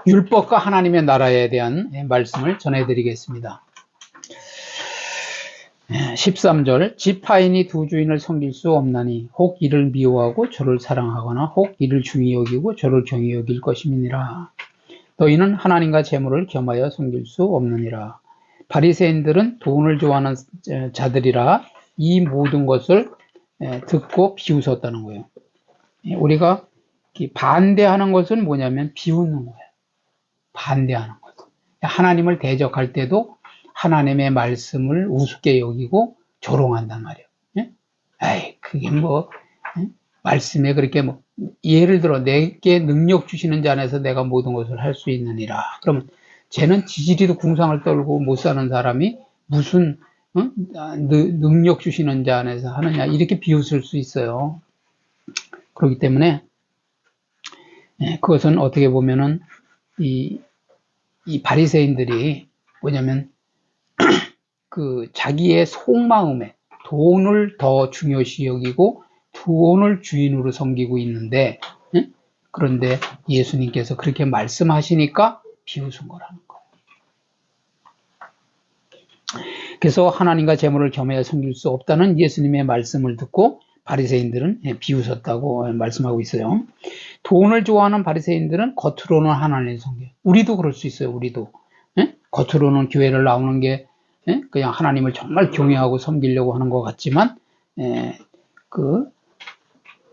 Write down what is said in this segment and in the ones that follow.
율법과 하나님의 나라에 대한 말씀을 전해드리겠습니다. 13절 지파인이 두 주인을 섬길 수 없나니 혹 이를 미워하고 저를 사랑하거나 혹 이를 중히 여기고 저를 경히 여길 것임이니라. 너희는 하나님과 재물을 겸하여 섬길 수 없느니라. 바리새인들은 돈을 좋아하는 자들이라 이 모든 것을 듣고 비웃었다는 거예요. 우리가 반대하는 것은 뭐냐면 비웃는 거예요. 반대하는 것. 하나님을 대적할 때도 하나님의 말씀을 우습게 여기고 조롱한단 말이에요. 에이, 그게 뭐, 말씀에 그렇게 뭐, 예를 들어, 내게 능력 주시는 자 안에서 내가 모든 것을 할 수 있느니라. 그러면, 쟤는 지지리도 궁상을 떨고 못 사는 사람이 무슨, 능력 주시는 자 안에서 하느냐. 이렇게 비웃을 수 있어요. 그렇기 때문에, 그것은 어떻게 보면은, 이 바리새인들이 뭐냐면, 그 자기의 속마음에 돈을 더 중요시 여기고 돈을 주인으로 섬기고 있는데, 그런데 예수님께서 그렇게 말씀하시니까 비웃은 거라는 거예요. 그래서 하나님과 재물을 겸하여 섬길 수 없다는 예수님의 말씀을 듣고 바리새인들은 비웃었다고 말씀하고 있어요. 돈을 좋아하는 바리새인들은 겉으로는 하나님을 섬겨요. 우리도 그럴 수 있어요. 우리도 겉으로는 교회를 나오는 게 그냥 하나님을 정말 경외하고 섬기려고 하는 것 같지만 그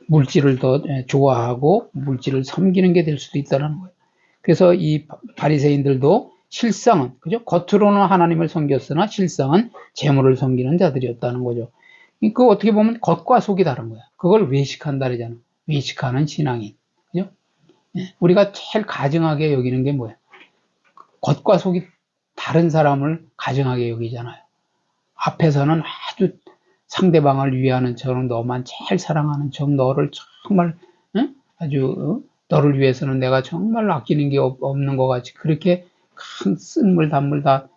물질을 더 좋아하고 물질을 섬기는 게 될 수도 있다는 거예요. 그래서 이 바리새인들도 실상은 그죠? 겉으로는 하나님을 섬겼으나 실상은 재물을 섬기는 자들이었다는 거죠. 그 어떻게 보면 겉과 속이 다른 거야. 그걸 외식한다 그러잖아. 외식하는 신앙인. 그죠? 우리가 제일 가증하게 여기는 게 뭐야? 겉과 속이 다른 사람을 가증하게 여기잖아요. 앞에서는 아주 상대방을 위하는 척, 너만 제일 사랑하는 척, 너를 정말 아주 너를 위해서는 내가 정말 아끼는 게 없는 것 같이 그렇게 큰 쓴물 단물 다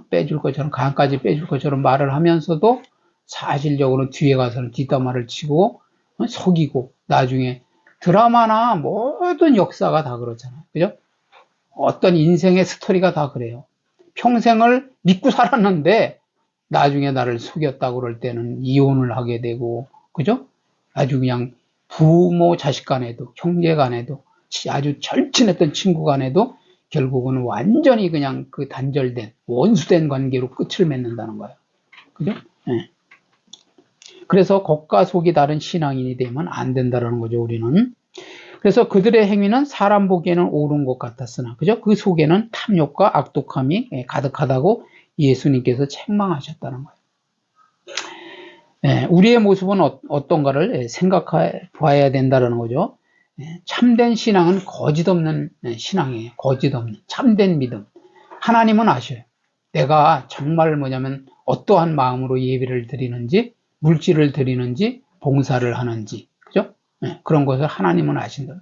빼줄 것처럼 간까지 빼줄 것처럼 말을 하면서도 사실적으로 뒤에 가서는 뒷담화를 치고 속이고 나중에 드라마나 모든 역사가 다 그렇잖아요. 그죠? 어떤 인생의 스토리가 다 그래요. 평생을 믿고 살았는데 나중에 나를 속였다고 그럴 때는 이혼을 하게 되고, 그죠? 아주 그냥 부모 자식 간에도 형제 간에도 아주 절친했던 친구 간에도 결국은 완전히 그냥 그 단절된 원수된 관계로 끝을 맺는다는 거예요. 그죠? 네. 그래서 겉과 속이 다른 신앙인이 되면 안 된다는 거죠, 우리는. 그래서 그들의 행위는 사람 보기에는 옳은 것 같았으나, 그죠? 그 속에는 탐욕과 악독함이 가득하다고 예수님께서 책망하셨다는 거예요. 우리의 모습은 어떤가를 생각해 봐야 된다는 거죠. 참된 신앙은 거짓 없는 신앙이에요. 거짓 없는 참된 믿음. 하나님은 아셔요. 내가 정말 뭐냐면 어떠한 마음으로 예배를 드리는지, 물질을 드리는지, 봉사를 하는지, 그죠? 그런 것을 하나님은 아신다.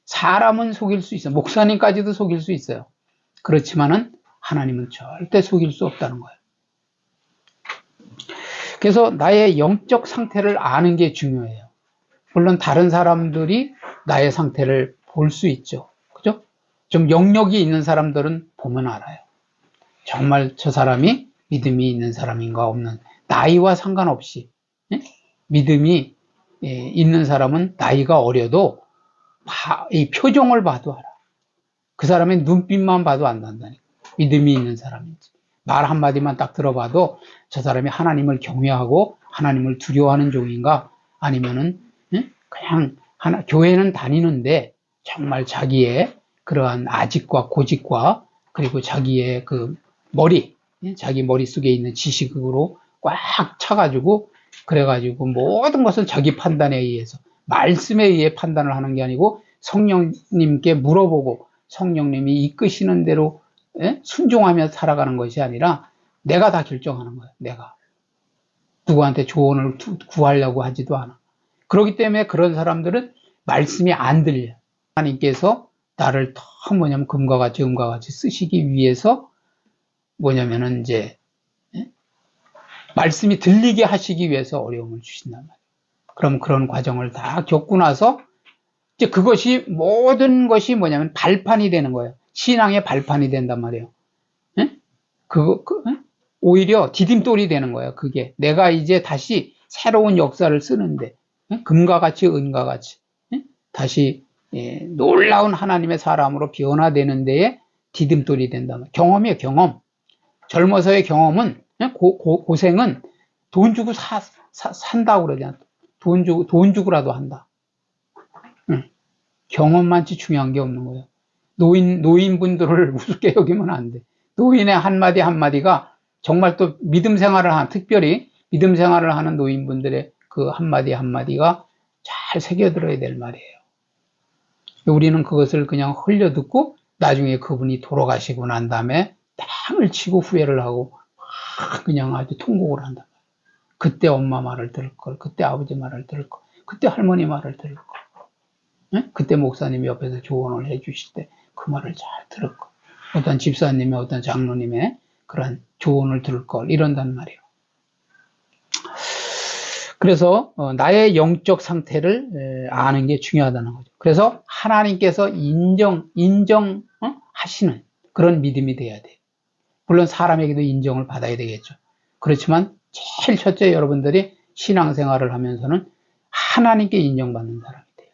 사람은 속일 수 있어요. 목사님까지도 속일 수 있어요. 그렇지만은 하나님은 절대 속일 수 없다는 거예요. 그래서 나의 영적 상태를 아는 게 중요해요. 물론 다른 사람들이 나의 상태를 볼 수 있죠. 그죠? 좀 영역이 있는 사람들은 보면 알아요. 정말 저 사람이 믿음이 있는 사람인가 없는, 나이와 상관없이 믿음이 있는 사람은 나이가 어려도 이 표정을 봐도 알아. 그 사람의 눈빛만 봐도 안단다니까. 믿음이 있는 사람인지. 말 한마디만 딱 들어봐도 저 사람이 하나님을 경외하고 하나님을 두려워하는 종인가, 아니면은 그냥 교회는 다니는데 정말 자기의 그러한 아직과 고집과 그리고 자기의 그 자기 머릿속에 있는 지식으로 꽉 차가지고 그래가지고 모든 것은 자기 판단에 의해서, 말씀에 의해 판단을 하는 게 아니고 성령님께 물어보고 성령님이 이끄시는 대로 순종하며 살아가는 것이 아니라 내가 다 결정하는 거예요. 내가 누구한테 조언을 구하려고 하지도 않아. 그렇기 때문에 그런 사람들은 말씀이 안 들려. 하나님께서 나를 더 금과 같이 쓰시기 위해서 뭐냐면은 이제 말씀이 들리게 하시기 위해서 어려움을 주신단 말이에요. 그럼 그런 과정을 다 겪고 나서 이제 그것이 모든 것이 뭐냐면 발판이 되는 거예요. 신앙의 발판이 된단 말이에요. 예? 오히려 디딤돌이 되는 거예요. 그게 내가 이제 다시 새로운 역사를 쓰는데 금과 같이 은과 같이 다시 놀라운 하나님의 사람으로 변화되는 데에 디딤돌이 된다. 경험이에요. 경험. 젊어서의 경험은 고생은 돈 주고 산다고 그러잖아. 돈 주고라도 한다. 경험만치 중요한 게 없는 거예요. 노인분들을 우습게 여기면 안 돼. 노인의 한마디 한마디가 정말 또 특별히 믿음 생활을 하는 노인분들의 그 한마디 한마디가 잘 새겨들어야 될 말이에요. 우리는 그것을 그냥 흘려듣고 나중에 그분이 돌아가시고 난 다음에 땅을 치고 후회를 하고 그냥 아주 통곡을 한다. 그때 엄마 말을 들을 걸, 그때 아버지 말을 들을 걸, 그때 할머니 말을 들을 걸, 그때 목사님이 옆에서 조언을 해주실 때 그 말을 잘 들을 걸, 어떤 집사님의 어떤 장로님의 그런 조언을 들을 걸, 이런단 말이에요. 그래서 나의 영적 상태를 아는 게 중요하다는 거죠. 그래서 하나님께서 인정하시는 그런 믿음이 돼야 돼요. 물론 사람에게도 인정을 받아야 되겠죠. 그렇지만 제일 첫째 여러분들이 신앙생활을 하면서는 하나님께 인정받는 사람이 돼요.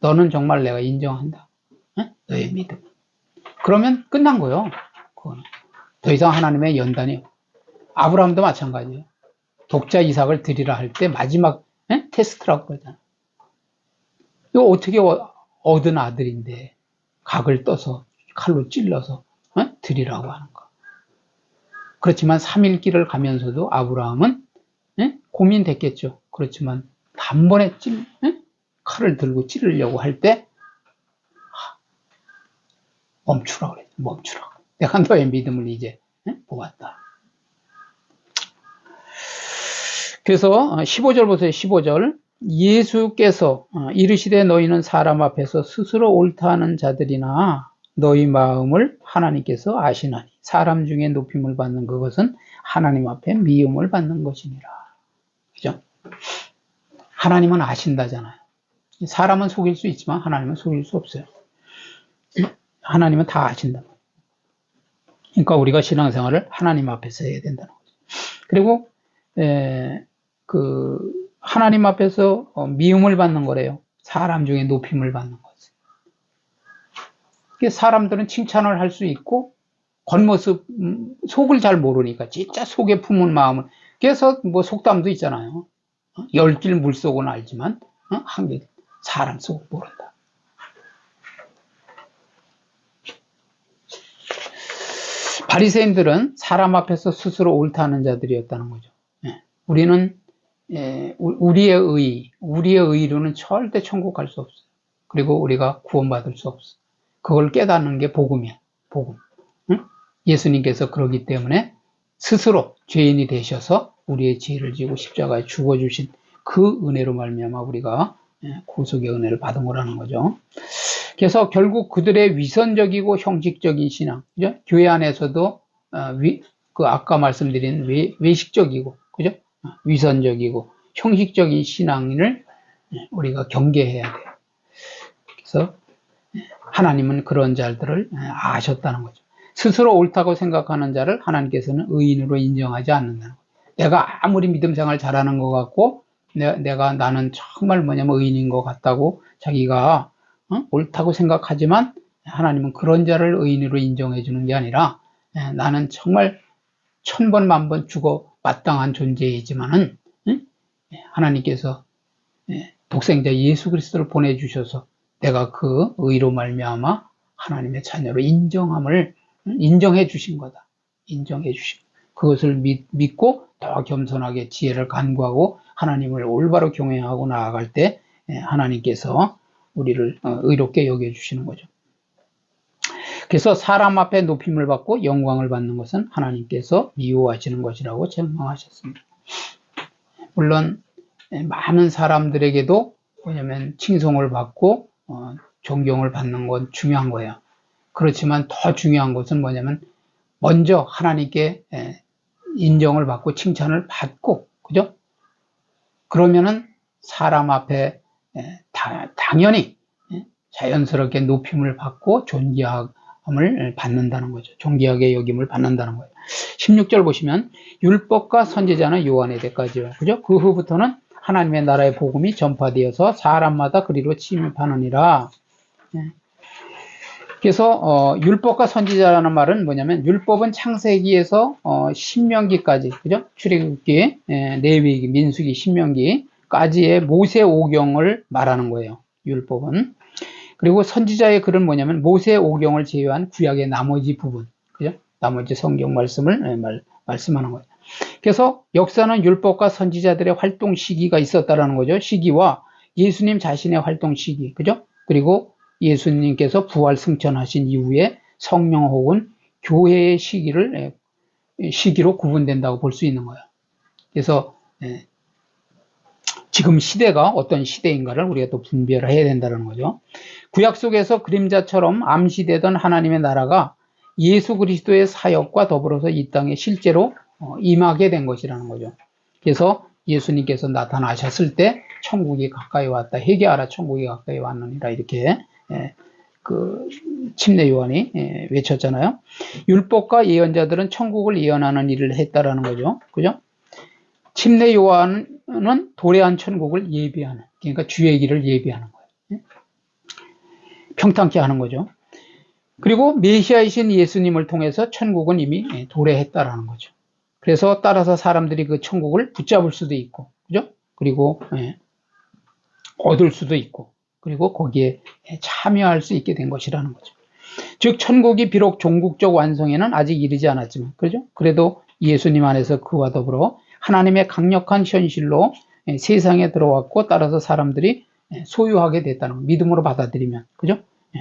너는 정말 내가 인정한다. 너의 믿음. 그러면 끝난 거예요. 그거는. 더 이상 하나님의 연단이 아브라함도 마찬가지예요. 독자 이삭을 드리라 할 때 마지막 테스트라고 그러잖아. 이거 어떻게 얻은 아들인데 각을 떠서 칼로 찔러서 드리라고 하는 거. 그렇지만 3일 길을 가면서도 아브라함은 고민됐겠죠. 그렇지만 단번에 칼을 들고 찌르려고 할 때 멈추라 그래. 멈추라. 내가 너의 믿음을 이제 보았다. 그래서 15절 보세요. 15절. 예수께서 이르시되 너희는 사람 앞에서 스스로 옳다 하는 자들이나 너희 마음을 하나님께서 아시나니 사람 중에 높임을 받는 그것은 하나님 앞에 미움을 받는 것이니라. 그죠? 하나님은 아신다잖아요. 사람은 속일 수 있지만 하나님은 속일 수 없어요. 하나님은 다 아신다. 그러니까 우리가 신앙생활을 하나님 앞에서 해야 된다는 거죠. 그리고 하나님 앞에서 미움을 받는 거래요. 사람 중에 높임을 받는 거지. 사람들은 칭찬을 할 수 있고 겉모습 속을 잘 모르니까 진짜 속에 품은 마음을, 그래서 뭐 속담도 있잖아요. 열길 물속은 알지만 한길 사람 속을 모른다. 바리새인들은 사람 앞에서 스스로 옳다는 자들이었다는 거죠. 우리는 우리의 의로는 절대 천국 갈 수 없어요. 그리고 우리가 구원받을 수 없어요. 그걸 깨닫는 게 복음이야. 복음. 예수님께서 그러기 때문에 스스로 죄인이 되셔서 우리의 죄를 지고 십자가에 죽어주신 그 은혜로 말미암아 우리가 구속의 은혜를 받은 거라는 거죠. 그래서 결국 그들의 위선적이고 형식적인 신앙, 그죠? 교회 안에서도 아까 말씀드린 외식적이고, 그죠? 위선적이고 형식적인 신앙을 우리가 경계해야 돼요. 그래서 하나님은 그런 자들을 아셨다는 거죠. 스스로 옳다고 생각하는 자를 하나님께서는 의인으로 인정하지 않는다는 거예요. 내가 아무리 믿음 생활 잘하는 것 같고 나는 정말 의인인 것 같다고 자기가 옳다고 생각하지만 하나님은 그런 자를 의인으로 인정해 주는 게 아니라 나는 정말 1000번 만번 죽어 마땅한 존재이지만은 하나님께서 독생자 예수 그리스도를 보내주셔서 내가 그 의로 말미암아 하나님의 자녀로 인정해 주신 거다. 인정해 주신 그것을 믿고 더 겸손하게 지혜를 간구하고 하나님을 올바로 경외하고 나아갈 때 하나님께서 우리를 의롭게 여겨주시는 거죠. 그래서 사람 앞에 높임을 받고 영광을 받는 것은 하나님께서 미워하시는 것이라고 책망하셨습니다. 물론 많은 사람들에게도 칭송을 받고 존경을 받는 건 중요한 거예요. 그렇지만 더 중요한 것은 먼저 하나님께 인정을 받고 칭찬을 받고, 그죠? 그러면은 사람 앞에 당연히 자연스럽게 높임을 받고 존귀함을 받는다는 거죠. 존귀하게 여김을 받는다는 거예요. 16절 보시면 율법과 선지자는 요한의 때까지요. 그죠? 그 후부터는 하나님의 나라의 복음이 전파되어서 사람마다 그리로 침입하느니라. 그래서 율법과 선지자라는 말은 뭐냐면 율법은 창세기에서 신명기까지, 그죠? 출애굽기, 레위기, 민수기, 신명기까지의 모세 오경을 말하는 거예요. 율법은. 그리고 선지자의 글은 뭐냐면 모세 오경을 제외한 구약의 나머지 부분, 그죠? 나머지 성경 말씀을 말씀하는 거예요. 그래서 역사는 율법과 선지자들의 활동 시기가 있었다라는 거죠. 시기와 예수님 자신의 활동 시기, 그죠? 그리고 예수님께서 부활 승천하신 이후에 성령 혹은 교회의 시기로 구분된다고 볼 수 있는 거예요. 그래서 지금 시대가 어떤 시대인가를 우리가 또 분별을 해야 된다는 거죠. 구약 속에서 그림자처럼 암시되던 하나님의 나라가 예수 그리스도의 사역과 더불어서 이 땅에 실제로 임하게 된 것이라는 거죠. 그래서 예수님께서 나타나셨을 때 천국이 가까이 왔다. 회개하라, 천국이 가까이 왔느니라, 이렇게 그 침례 요한이 외쳤잖아요. 율법과 예언자들은 천국을 예언하는 일을 했다라는 거죠. 그죠? 침례 요한은 도래한 천국을 예비하는, 그러니까 주의 길을 예비하는 거예요. 평탄케 하는 거죠. 그리고 메시아이신 예수님을 통해서 천국은 이미 도래했다라는 거죠. 그래서 따라서 사람들이 그 천국을 붙잡을 수도 있고, 그죠? 그리고 얻을 수도 있고, 그리고 거기에 참여할 수 있게 된 것이라는 거죠. 즉 천국이 비록 종국적 완성에는 아직 이르지 않았지만, 그죠? 그래도 예수님 안에서 그와 더불어 하나님의 강력한 현실로 세상에 들어왔고, 따라서 사람들이 소유하게 됐다는 거, 믿음으로 받아들이면, 그죠?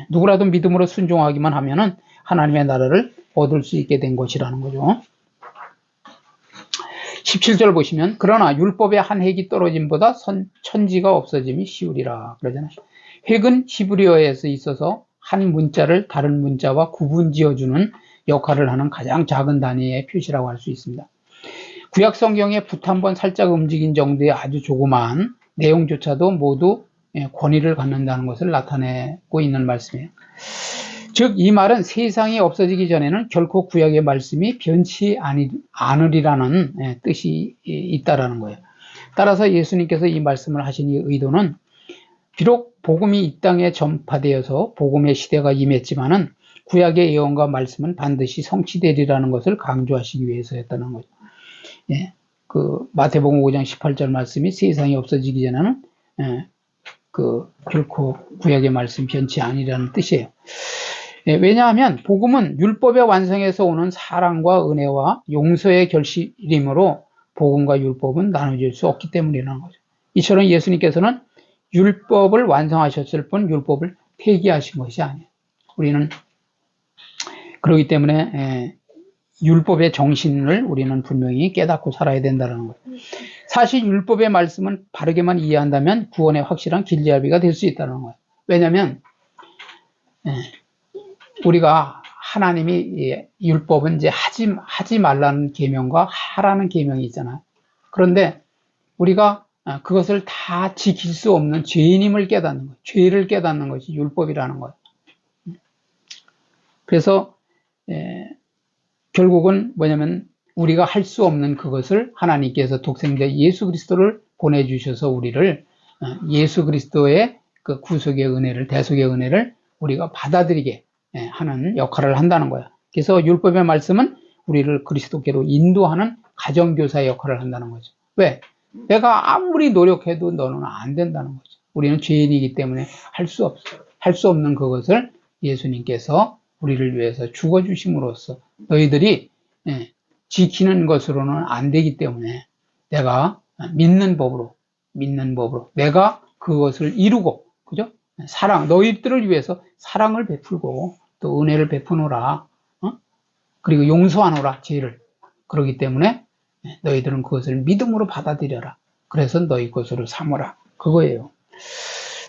누구라도 믿음으로 순종하기만 하면은 하나님의 나라를 얻을 수 있게 된 것이라는 거죠. 17절 보시면 그러나 율법의 한 획이 떨어짐보다 천지가 없어짐이 쉬우리라 그러잖아요. 획은 히브리어에서 있어서 한 문자를 다른 문자와 구분지어주는 역할을 하는 가장 작은 단위의 표시라고 할 수 있습니다. 구약 성경에 붓 한 번 살짝 움직인 정도의 아주 조그마한 내용조차도 모두 권위를 갖는다는 것을 나타내고 있는 말씀이에요. 즉 이 말은 세상이 없어지기 전에는 결코 구약의 말씀이 변치 않으리라는 뜻이 있다라는 거예요. 따라서 예수님께서 이 말씀을 하신 이 의도는 비록 복음이 이 땅에 전파되어서 복음의 시대가 임했지만은 구약의 예언과 말씀은 반드시 성취되리라는 것을 강조하시기 위해서였다는 거죠. 그 마태복음 5장 18절 말씀이 세상이 없어지기 전에는 결코 구약의 말씀 변치 아니라는 뜻이에요. 왜냐하면 복음은 율법의 완성에서 오는 사랑과 은혜와 용서의 결실이므로 복음과 율법은 나눠질 수 없기 때문이라는 거죠. 이처럼 예수님께서는 율법을 완성하셨을 뿐 율법을 폐기하신 것이 아니에요. 우리는 그렇기 때문에 율법의 정신을 우리는 분명히 깨닫고 살아야 된다는 거예요. 사실 율법의 말씀은 바르게만 이해한다면 구원의 확실한 길잡이가 될 수 있다는 거예요. 왜냐하면 우리가 하나님이 율법은 이제 하지 말라는 계명과 하라는 계명이 있잖아요. 그런데 우리가 그것을 다 지킬 수 없는 죄인임을 깨닫는 거예요. 죄를 깨닫는 것이 율법이라는 거예요. 그래서 결국은 뭐냐면 우리가 할 수 없는 그것을 하나님께서 독생자 예수 그리스도를 보내주셔서 우리를 예수 그리스도의 그 구속의 은혜를, 대속의 은혜를 우리가 받아들이게 하는 역할을 한다는 거예요. 그래서 율법의 말씀은 우리를 그리스도께로 인도하는 가정교사의 역할을 한다는 거죠. 왜? 내가 아무리 노력해도 너는 안 된다는 거죠. 우리는 죄인이기 때문에 할 수 없어. 할 수 없는 그것을 예수님께서 우리를 위해서 죽어주심으로써 너희들이 지키는 것으로는 안 되기 때문에 내가 믿는 법으로 내가 그것을 이루고, 그죠? 사랑, 너희들을 위해서 사랑을 베풀고 또 은혜를 베푸노라, 그리고 용서하노라, 죄를. 그렇기 때문에 너희들은 그것을 믿음으로 받아들여라. 그래서 너희 것으로 삼으라. 그거예요.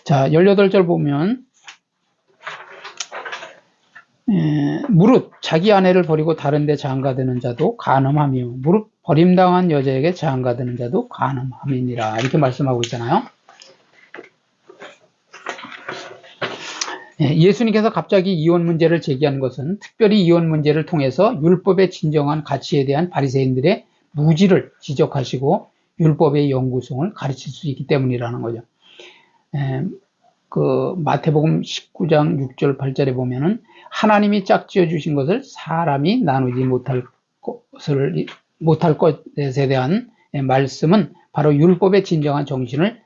자, 18절 보면 무릇 자기 아내를 버리고 다른 데 장가드는 자도 간음하며 무릇 버림당한 여자에게 장가드는 자도 간음함이니라. 이렇게 말씀하고 있잖아요. 예수님께서 갑자기 이혼 문제를 제기한 것은 특별히 이혼 문제를 통해서 율법의 진정한 가치에 대한 바리새인들의 무지를 지적하시고 율법의 영구성을 가르칠 수 있기 때문이라는 거죠. 그 마태복음 19장 6절 8절에 보면은 하나님이 짝지어 주신 것을 사람이 나누지 못할 것에 대한 말씀은 바로 율법의 진정한 정신을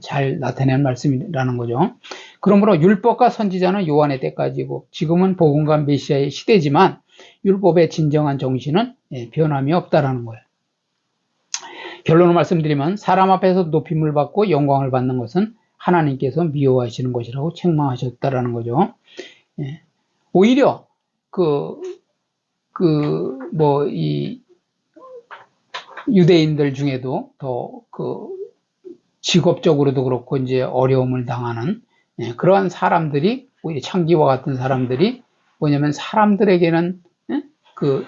잘 나타내는 말씀이라는 거죠. 그러므로 율법과 선지자는 요한의 때까지고 지금은 복음과 메시아의 시대지만 율법의 진정한 정신은 변함이 없다라는 거예요. 결론을 말씀드리면 사람 앞에서 높임을 받고 영광을 받는 것은 하나님께서 미워하시는 것이라고 책망하셨다라는 거죠. 오히려 이 유대인들 중에도 더 직업적으로도 그렇고 이제 어려움을 당하는 그러한 사람들이 창기와 같은 사람들이 뭐냐면 사람들에게는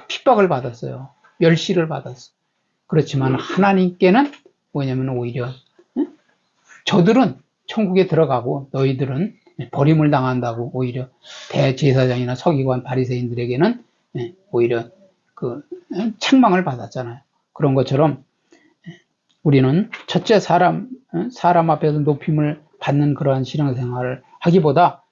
핍박을 받았어요. 멸시를 받았어. 그렇지만 하나님께는 뭐냐면 오히려 저들은 천국에 들어가고 너희들은 버림을 당한다고 오히려 대제사장이나 서기관 바리새인들에게는 오히려 책망을 받았잖아요. 그런 것처럼 우리는 첫째 사람 앞에서 높임을 받는 그러한 신앙생활을 하기보다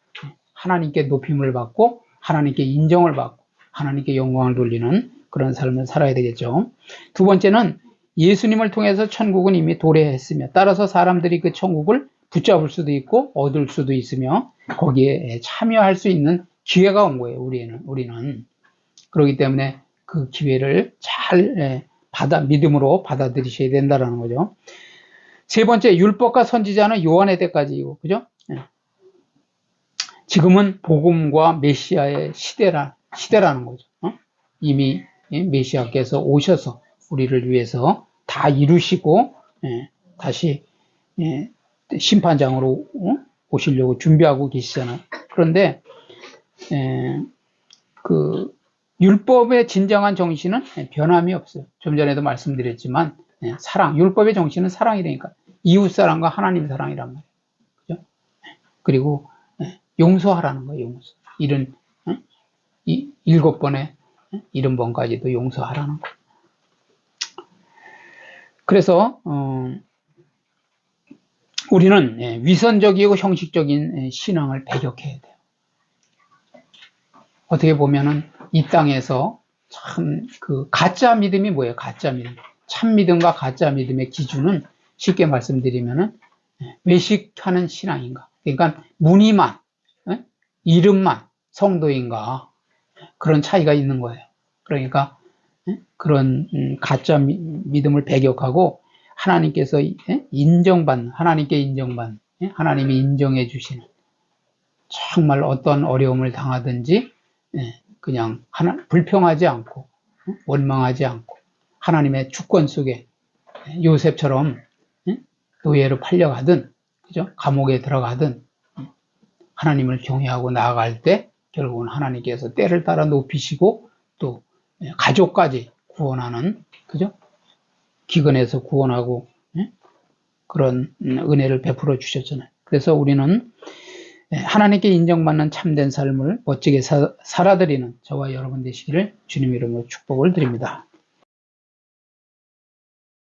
하나님께 높임을 받고 하나님께 인정을 받고 하나님께 영광을 돌리는 그런 삶을 살아야 되겠죠. 두 번째는 예수님을 통해서 천국은 이미 도래했으며 따라서 사람들이 그 천국을 붙잡을 수도 있고 얻을 수도 있으며 거기에 참여할 수 있는 기회가 온 거예요. 우리는 그렇기 때문에 그 기회를 잘 믿음으로 받아들이셔야 된다는 거죠. 세 번째, 율법과 선지자는 요한의 때까지이고, 그죠? 지금은 복음과 메시아의 시대라는 거죠. 이미 메시아께서 오셔서 우리를 위해서 다 이루시고 다시 심판장으로 오시려고 준비하고 계시잖아요. 그런데 그 율법의 진정한 정신은 변함이 없어요. 좀 전에도 말씀드렸지만 사랑, 율법의 정신은 사랑이라니까 이웃사랑과 하나님 사랑이란 말이에요. 그죠? 그리고 용서하라는 거예요. 용서. 7번에 70번까지도 용서하라는 거예요. 그래서 우리는 위선적이고 형식적인 신앙을 배격해야 돼요. 어떻게 보면은 이 땅에서 참 가짜 믿음이 뭐예요? 가짜 믿음. 참 믿음과 가짜 믿음의 기준은 쉽게 말씀드리면은 외식하는 신앙인가? 그러니까 무늬만, 이름만 성도인가? 그런 차이가 있는 거예요. 그러니까 그런 가짜 믿음을 배격하고 하나님께서 하나님께 인정받는, 하나님이 인정해 주시는 정말 어떤 어려움을 당하든지 그냥 불평하지 않고 원망하지 않고 하나님의 주권 속에 요셉처럼 노예로 팔려가든 그죠? 감옥에 들어가든 하나님을 경외하고 나아갈 때 결국은 하나님께서 때를 따라 높이시고 또 가족까지 구원하는 그죠? 기근에서 구원하고 그런 은혜를 베풀어 주셨잖아요. 그래서 우리는 하나님께 인정받는 참된 삶을 멋지게 살아드리는 저와 여러분 되시기를 주님 이름으로 축복을 드립니다.